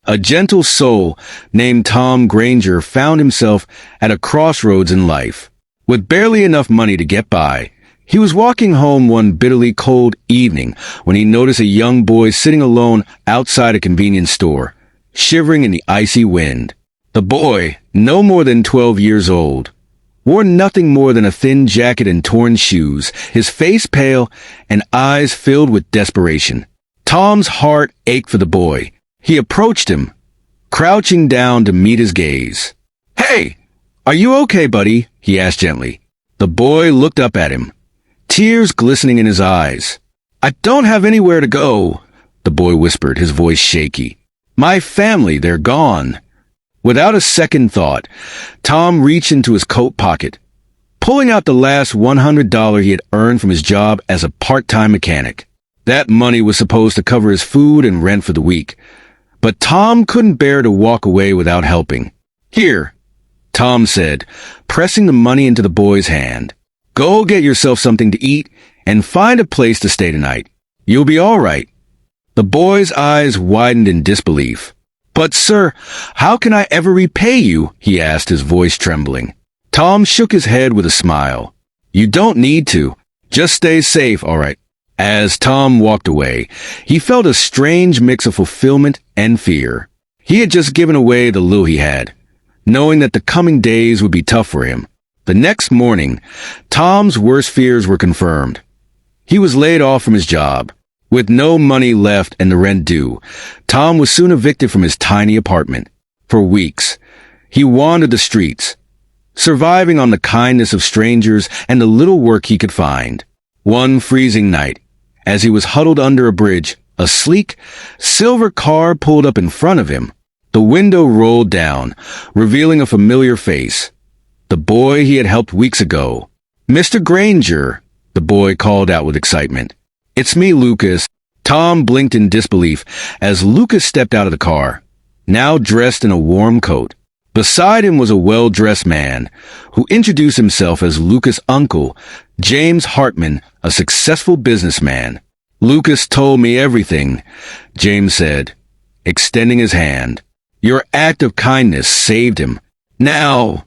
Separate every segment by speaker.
Speaker 1: A gentle soul named Tom Granger found himself at a crossroads in life. With barely enough money to get by, he was walking home one bitterly cold evening when he noticed a young boy sitting alone outside a convenience store, shivering in the icy wind. The boy, no more than 12 years old, wore nothing more than a thin jacket and torn shoes, his face pale and eyes filled with desperation. Tom's heart ached for the boy. He approached him, crouching down to meet his gaze. "Hey, are you okay, buddy?" he asked gently. The boy looked up at him, tears glistening in his eyes. "I don't have anywhere to go," the boy whispered, his voice shaky. "My family, they're gone." Without a second thought, Tom reached into his coat pocket, pulling out the last $100 he had earned from his job as a part-time mechanic. That money was supposed to cover his food and rent for the week, but Tom couldn't bear to walk away without helping. "Here," Tom said, pressing the money into the boy's hand. "Go get yourself something to eat and find a place to stay tonight. You'll be all right." The boy's eyes widened in disbelief. "But, sir, how can I ever repay you?" he asked, his voice trembling. Tom shook his head with a smile. "You don't need to. Just stay safe, all right." As Tom walked away, he felt a strange mix of fulfillment and fear. He had just given away the little he had, knowing that the coming days would be tough for him. The next morning, Tom's worst fears were confirmed. He was laid off from his job. With no money left and the rent due, Tom was soon evicted from his tiny apartment. For weeks, he wandered the streets, surviving on the kindness of strangers and the little work he could find. One freezing night, as he was huddled under a bridge, a sleek, silver car pulled up in front of him. The window rolled down, revealing a familiar face. The boy he had helped weeks ago. "Mr. Granger," the boy called out with excitement. "It's me, Lucas." Tom blinked in disbelief as Lucas stepped out of the car, now dressed in a warm coat. Beside him was a well-dressed man, who introduced himself as Lucas' uncle, James Hartman, a successful businessman. "Lucas told me everything," James said, extending his hand. "Your act of kindness saved him. Now,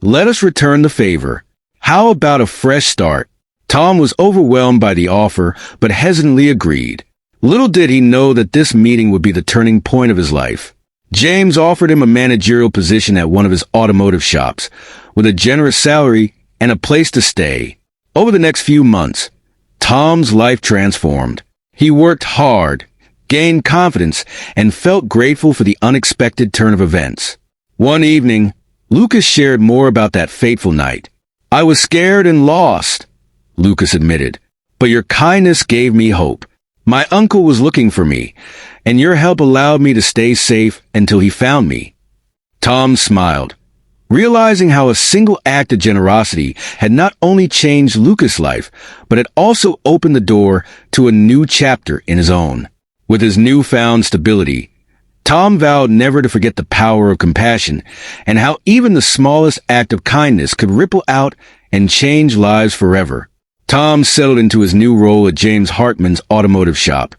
Speaker 1: let us return the favor. How about a fresh start?" Tom was overwhelmed by the offer, but hesitantly agreed. Little did he know that this meeting would be the turning point of his life. James offered him a managerial position at one of his automotive shops, with a generous salary and a place to stay. Over the next few months, Tom's life transformed. He worked hard, gained confidence, and felt grateful for the unexpected turn of events. One evening, Lucas shared more about that fateful night. "I was scared and lost," Lucas admitted, "but your kindness gave me hope. My uncle was looking for me, and your help allowed me to stay safe until he found me." Tom smiled, realizing how a single act of generosity had not only changed Lucas' life, but had also opened the door to a new chapter in his own. With his newfound stability, Tom vowed never to forget the power of compassion and how even the smallest act of kindness could ripple out and change lives forever. Tom settled into his new role at James Hartman's automotive shop,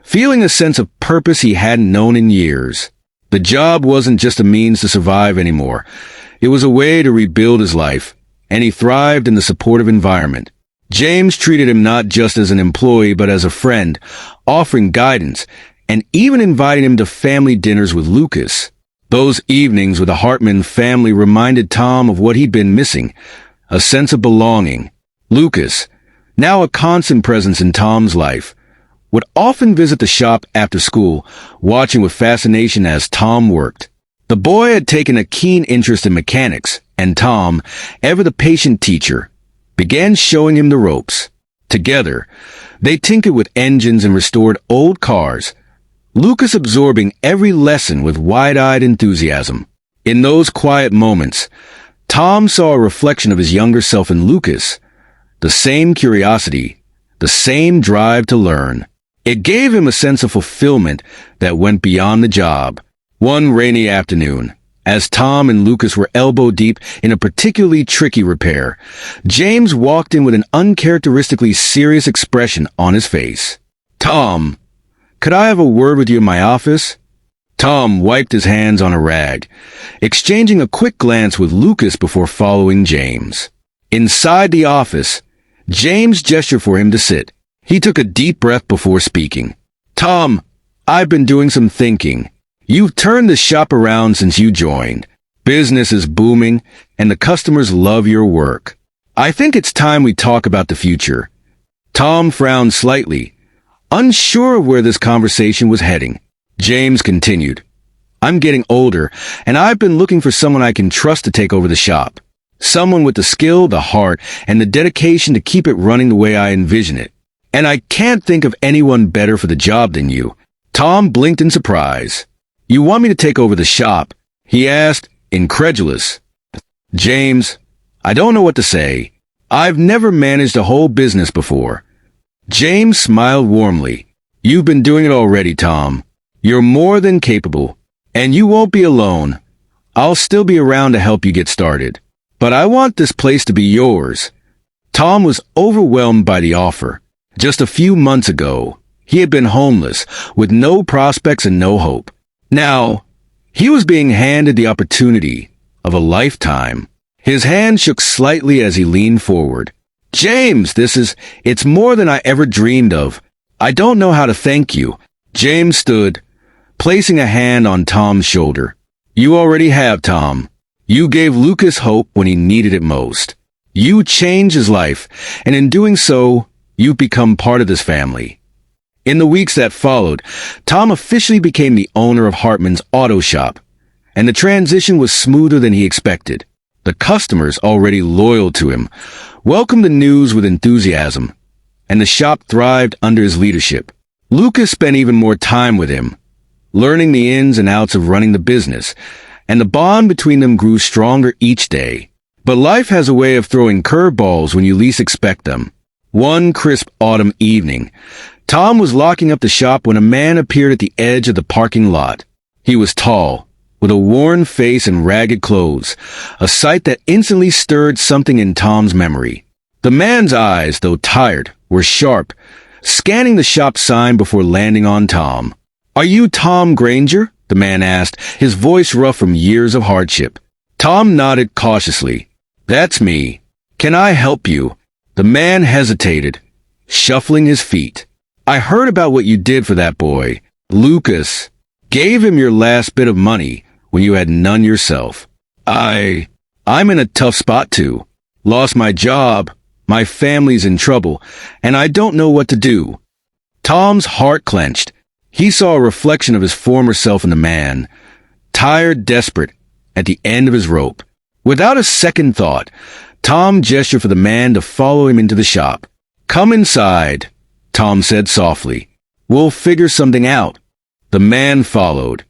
Speaker 1: feeling a sense of purpose he hadn't known in years. The job wasn't just a means to survive anymore. It was a way to rebuild his life, and he thrived in the supportive environment. James treated him not just as an employee but as a friend, offering guidance and even inviting him to family dinners with Lucas. Those evenings with the Hartman family reminded Tom of what he'd been missing, a sense of belonging. Lucas, now a constant presence in Tom's life, would often visit the shop after school, watching with fascination as Tom worked. The boy had taken a keen interest in mechanics, and Tom, ever the patient teacher, began showing him the ropes. Together, they tinkered with engines and restored old cars, Lucas absorbing every lesson with wide-eyed enthusiasm. In those quiet moments, Tom saw a reflection of his younger self in Lucas, the same curiosity, the same drive to learn. It gave him a sense of fulfillment that went beyond the job. One rainy afternoon, as Tom and Lucas were elbow-deep in a particularly tricky repair, James walked in with an uncharacteristically serious expression on his face. "Tom, could I have a word with you in my office?" Tom wiped his hands on a rag, exchanging a quick glance with Lucas before following James. Inside the office, James gestured for him to sit. He took a deep breath before speaking. "Tom, I've been doing some thinking. You've turned the shop around since you joined. Business is booming, and the customers love your work. I think it's time we talk about the future." Tom frowned slightly, unsure of where this conversation was heading. James continued, "I'm getting older, and I've been looking for someone I can trust to take over the shop. Someone with the skill, the heart, and the dedication to keep it running the way I envision it. And I can't think of anyone better for the job than you." Tom blinked in surprise. "You want me to take over the shop?" he asked, incredulous. "James, I don't know what to say. I've never managed a whole business before." James smiled warmly. "You've been doing it already, Tom. You're more than capable, and you won't be alone. I'll still be around to help you get started. But I want this place to be yours." Tom was overwhelmed by the offer. Just a few months ago, he had been homeless, with no prospects and no hope. Now, he was being handed the opportunity of a lifetime. His hand shook slightly as he leaned forward. "James, it's more than I ever dreamed of. I don't know how to thank you." James stood, placing a hand on Tom's shoulder. "You already have, Tom. You gave Lucas hope when he needed it most. You changed his life, and in doing so, you've become part of this family." In the weeks that followed, Tom officially became the owner of Hartman's auto shop, and the transition was smoother than he expected. The customers, already loyal to him, welcomed the news with enthusiasm, and the shop thrived under his leadership. Lucas spent even more time with him, learning the ins and outs of running the business, and the bond between them grew stronger each day. But life has a way of throwing curveballs when you least expect them. One crisp autumn evening, Tom was locking up the shop when a man appeared at the edge of the parking lot. He was tall, with a worn face and ragged clothes, a sight that instantly stirred something in Tom's memory. The man's eyes, though tired, were sharp, scanning the shop sign before landing on Tom. "Are you Tom Granger?" the man asked, his voice rough from years of hardship. Tom nodded cautiously. "That's me. Can I help you?" The man hesitated, shuffling his feet. "I heard about what you did for that boy, Lucas. Gave him your last bit of money when you had none yourself. I'm in a tough spot too. Lost my job, my family's in trouble, and I don't know what to do." Tom's heart clenched. He saw a reflection of his former self in the man, tired, desperate, at the end of his rope. Without a second thought, Tom gestured for the man to follow him into the shop. "Come inside," Tom said softly. "We'll figure something out." The man followed,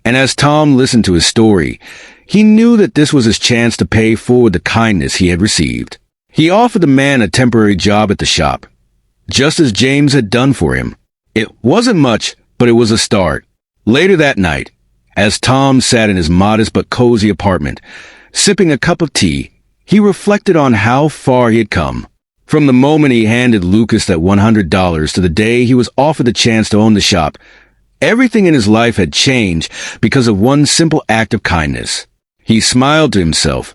Speaker 1: and as Tom listened to his story, he knew that this was his chance to pay forward the kindness he had received. He offered the man a temporary job at the shop, just as James had done for him. It wasn't much, but it was a start. Later that night, as Tom sat in his modest but cozy apartment, sipping a cup of tea, he reflected on how far he had come. From the moment he handed Lucas that $100 to the day he was offered the chance to own the shop, everything in his life had changed because of one simple act of kindness. He smiled to himself,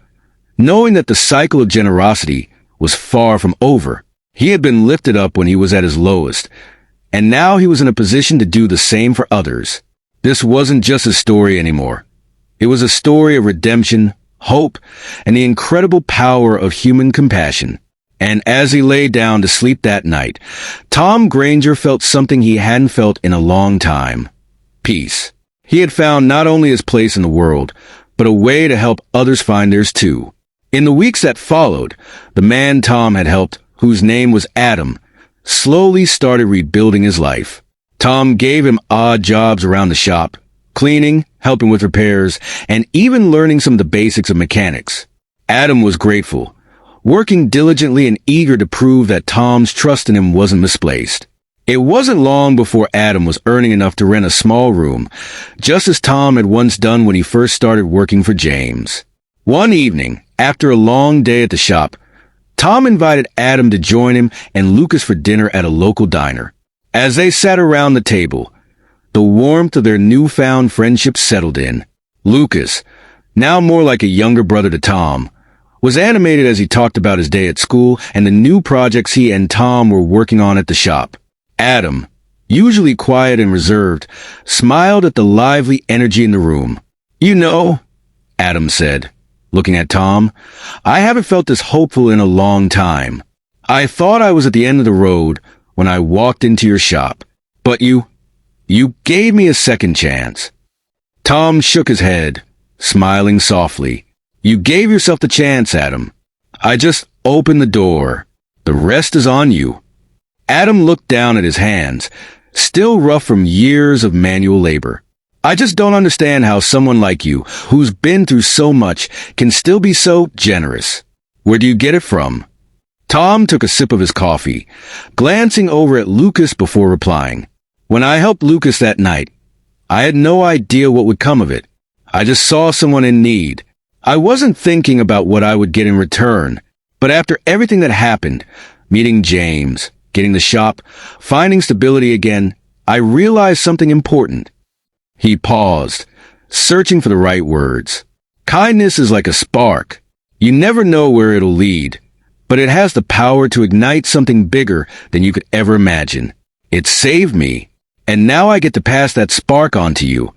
Speaker 1: knowing that the cycle of generosity was far from over. He had been lifted up when he was at his lowest, and now he was in a position to do the same for others. This wasn't just a story anymore. It was a story of redemption, hope, and the incredible power of human compassion. And as he lay down to sleep that night, Tom Granger felt something he hadn't felt in a long time. Peace. He had found not only his place in the world, but a way to help others find theirs too. In the weeks that followed, the man Tom had helped, whose name was Adam, slowly started rebuilding his life. Tom gave him odd jobs around the shop, cleaning, helping with repairs, and even learning some of the basics of mechanics. Adam was grateful, working diligently and eager to prove that Tom's trust in him wasn't misplaced. It wasn't long before Adam was earning enough to rent a small room, just as Tom had once done when he first started working for James. One evening, after a long day at the shop, Tom invited Adam to join him and Lucas for dinner at a local diner. As they sat around the table, The warmth of their newfound friendship settled in. Lucas, now more like a younger brother to Tom, was animated as he talked about his day at school and the new projects he and Tom were working on at the shop. Adam, usually quiet and reserved, smiled at the lively energy in the room. "You know," Adam said, looking at Tom, "I haven't felt this hopeful in a long time. I thought I was at the end of the road when I walked into your shop. But you gave me a second chance." Tom shook his head, smiling softly. "You gave yourself the chance, Adam. I just opened the door. The rest is on you." Adam looked down at his hands, still rough from years of manual labor. "I just don't understand how someone like you, who's been through so much, can still be so generous. Where do you get it from?" Tom took a sip of his coffee, glancing over at Lucas before replying. "When I helped Lucas that night, I had no idea what would come of it. I just saw someone in need. I wasn't thinking about what I would get in return. But after everything that happened, meeting James, getting the shop, finding stability again, I realized something important." He paused, searching for the right words. "Kindness is like a spark. You never know where it'll lead, but it has the power to ignite something bigger than you could ever imagine. It saved me, and now I get to pass that spark on to you."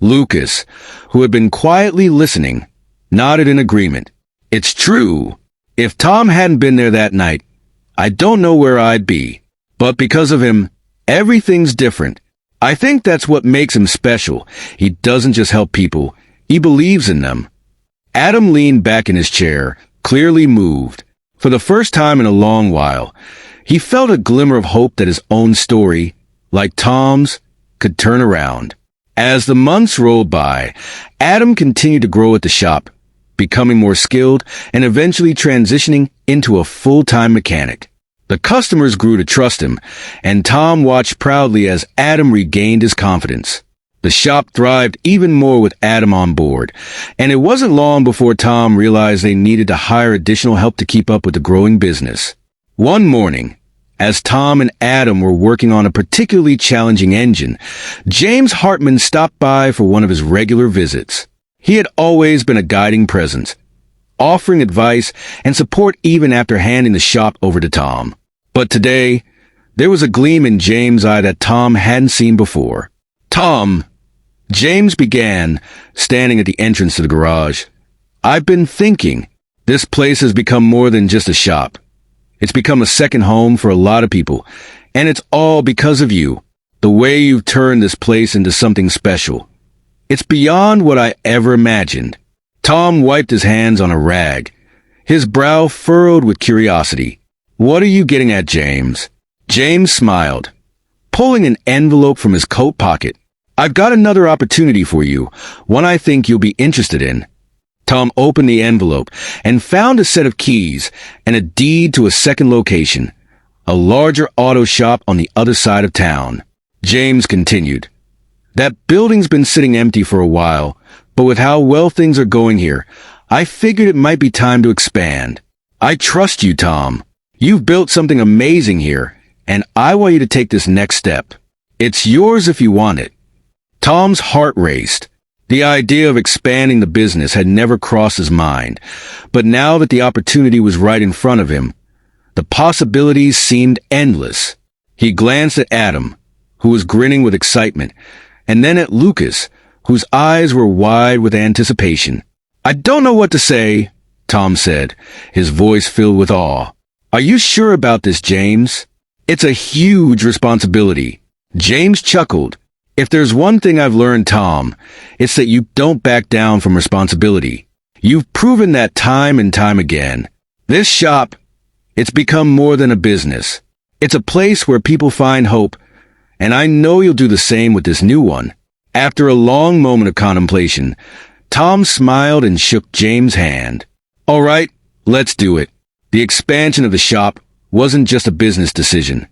Speaker 1: Lucas, who had been quietly listening, nodded in agreement. "It's true. If Tom hadn't been there that night, I don't know where I'd be. But because of him, everything's different. I think that's what makes him special. He doesn't just help people, he believes in them." Adam leaned back in his chair, clearly moved. For the first time in a long while, he felt a glimmer of hope that his own story, like Tom's, could turn around. As the months rolled by, Adam continued to grow at the shop, becoming more skilled and eventually transitioning into a full-time mechanic. The customers grew to trust him, and Tom watched proudly as Adam regained his confidence. The shop thrived even more with Adam on board, and it wasn't long before Tom realized they needed to hire additional help to keep up with the growing business. One morning, as Tom and Adam were working on a particularly challenging engine, James Hartman stopped by for one of his regular visits. He had always been a guiding presence, offering advice and support even after handing the shop over to Tom. But today, there was a gleam in James' eye that Tom hadn't seen before. "Tom," James began, standing at the entrance to the garage, "I've been thinking, this place has become more than just a shop. It's become a second home for a lot of people, and it's all because of you. The way you've turned this place into something special. It's beyond what I ever imagined." Tom wiped his hands on a rag, his brow furrowed with curiosity. "What are you getting at, James?" James smiled, pulling an envelope from his coat pocket. "I've got another opportunity for you, one I think you'll be interested in." Tom opened the envelope and found a set of keys and a deed to a second location, a larger auto shop on the other side of town. James continued, "That building's been sitting empty for a while, but with how well things are going here, I figured it might be time to expand. I trust you, Tom. You've built something amazing here, and I want you to take this next step. It's yours if you want it." Tom's heart raced. The idea of expanding the business had never crossed his mind, but now that the opportunity was right in front of him, the possibilities seemed endless. He glanced at Adam, who was grinning with excitement, and then at Lucas, whose eyes were wide with anticipation. "I don't know what to say," Tom said, his voice filled with awe. "Are you sure about this, James? It's a huge responsibility." James chuckled. "If there's one thing I've learned, Tom, it's that you don't back down from responsibility. You've proven that time and time again. This shop, it's become more than a business. It's a place where people find hope, and I know you'll do the same with this new one." After a long moment of contemplation, Tom smiled and shook James' hand. "All right, let's do it." The expansion of the shop wasn't just a business decision.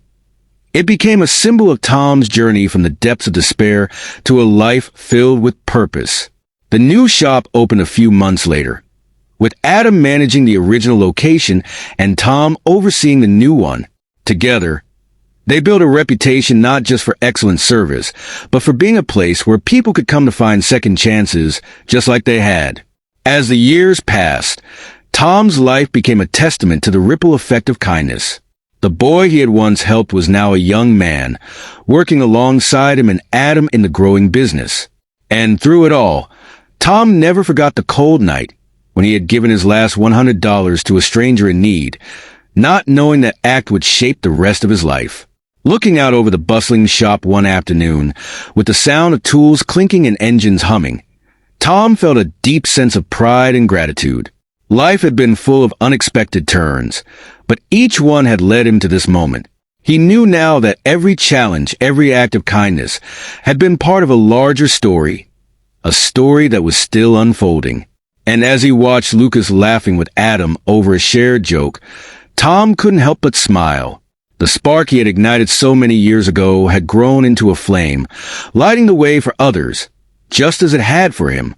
Speaker 1: It became a symbol of Tom's journey from the depths of despair to a life filled with purpose. The new shop opened a few months later, with Adam managing the original location and Tom overseeing the new one. Together, They built a reputation not just for excellent service, but for being a place where people could come to find second chances, just like they had. As the years passed, Tom's life became a testament to the ripple effect of kindness. The boy he had once helped was now a young man, working alongside him and Adam in the growing business. And through it all, Tom never forgot the cold night when he had given his last $100 to a stranger in need, not knowing that act would shape the rest of his life. Looking out over the bustling shop one afternoon, with the sound of tools clinking and engines humming, Tom felt a deep sense of pride and gratitude. Life had been full of unexpected turns, but each one had led him to this moment. He knew now that every challenge, every act of kindness, had been part of a larger story, a story that was still unfolding. And as he watched Lucas laughing with Adam over a shared joke, Tom couldn't help but smile. The spark he had ignited so many years ago had grown into a flame, lighting the way for others, just as it had for him.